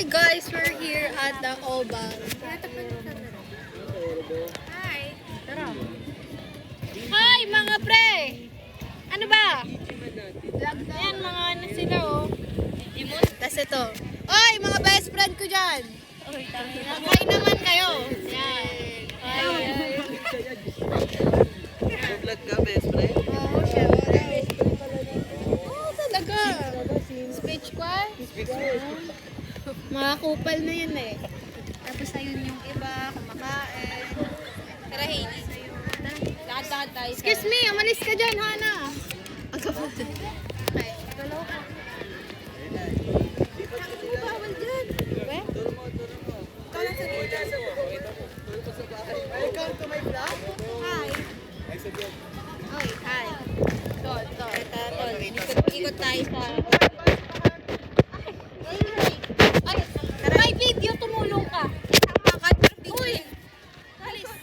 Hi guys, we're here at the Oval. Hi. Hi mga pre! Ano ba? Ayan mga ano sila oh. Tapos ito. Oy mga best friend ko dyan! Hi naman kayo! Yan. Hi. Vlog ka, best friend? Oo, syempre. Oo, talaga. Speech ko ah. Mga kupal na yan eh. Tapos ayun yung iba, kumakain. Tara, Hailey. Lahat tayo. Excuse me, umalis ka dyan, Hana. Ang kapal. Okay, galaw ka. Bawal dyan. We? Ikaw lang sa dito. Welcome to my vlog. Hi. Oy, hi. Tol. Ikot tayo sa... May video, tumulong ka. Uy!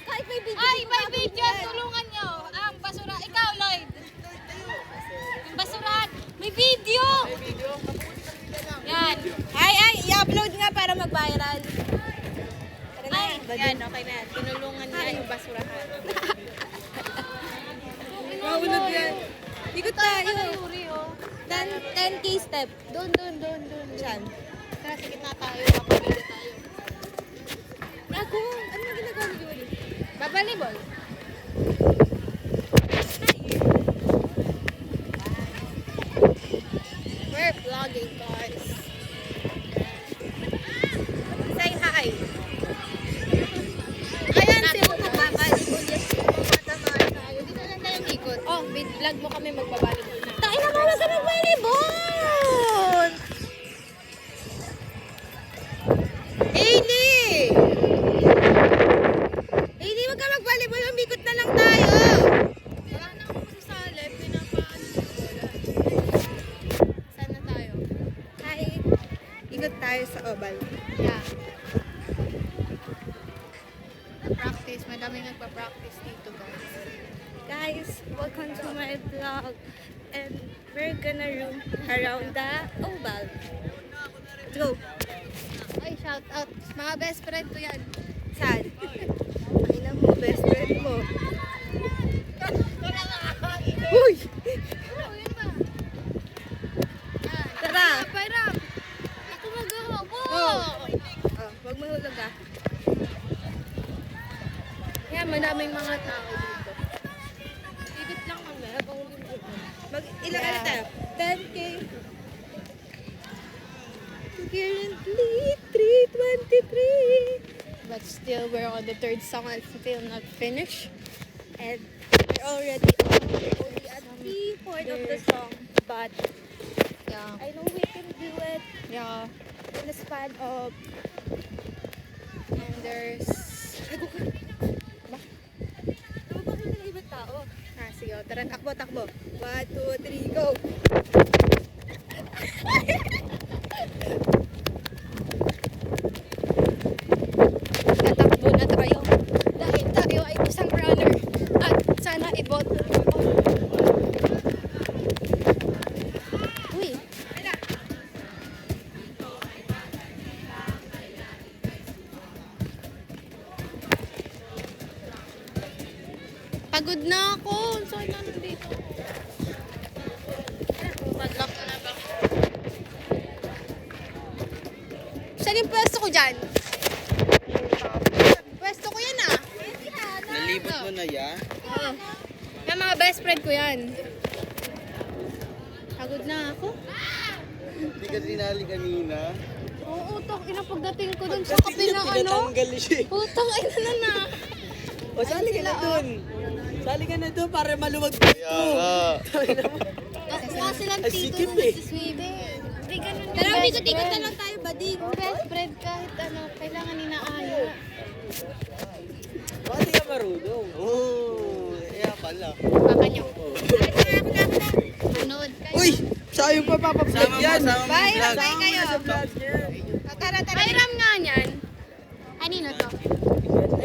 Kahit may video. Ay, may video, tulungan nyo. Ang basura, ikaw Lloyd. Ang basurahan, may video. Yan. Ay, i-upload nga para mag-viral. Ay, yan, okay na. Tinulungan niya yung basurahan. Maunod yan. Ikot tayo. 10K step. Doon. Saan? Tara, sa gitna tayo. Papabili tayo. Ako, ano na ginagawa ni Julie? Babalibol. We're vlogging, guys. Say hi. Ayan sila. Babalibol. Matamaan tayo. Dito lang tayo ikot. Oh, vlog mo kami magbabalibol na. Tayo na mawag ka magbalibol! Hailey! Hailey, wag ka mag-volleyball. Umikot na lang tayo. Wala na akong masasali. Pinapaano ko wala. Saan na tayo? Hi. Ikot tayo sa oval. Yeah. Practice. Madaming nagpa-practice dito, guys. Guys, welcome to my vlog. And we're gonna roam around the oval. Let's go. Ay, shout out. Mga best friend ko yan. Saan? Pakina mo, best friend mo. Uy! Oh, yun ba? Yan. Tara! Pairam! Ako mag-ahabo! Oh, wag mahulog ah. Yan, madaming mga tao dito. Ikot lang kami. Ilang ano tayo? 10K. Currently, 3:23. But still, we're on the third song and still not finished. And we're already only at 3/4 of the song. But Yeah. I know we can do it Yeah. in the span of... And there's... Ano ba kita ng ibang tao? Ah, sige. O, tara, Takbo. 1, 2, 3, go! tatakbo na tayo. Dahil tayo ay isang runner. At sana i-vote. Uy. Pagod na ako. Saan na nandito? Padlock na ba? Saan yung pwesto ko dyan? Pwesto ko yan ah. Nalibot mo na ya? Oo. Yan mga best friend ko yan. Pagod na ako. Hindi ka tinali kanina. Oo, ina pagdating ko dun sa kape na ano. Pinatanggal siya. Putang ina na. O, sali ka na dun. Sali ka na dun para maluwag dito. Mukha silang Ay, tito sikip na eh. nagsiswimming. Hindi ganun yung Tara, best ikot-ikot na friend. lang tayo, buddy. Yung best friend kahit ano, kailangan inaaya. Bakit ka marunong? Oo, kaya pala. Baka niyo. Manood kayo. Uy! Sayang pa papablog yan. Bye, Vlog. bye kayo. Sa vlog yan. Tara. Pairam nga niyan.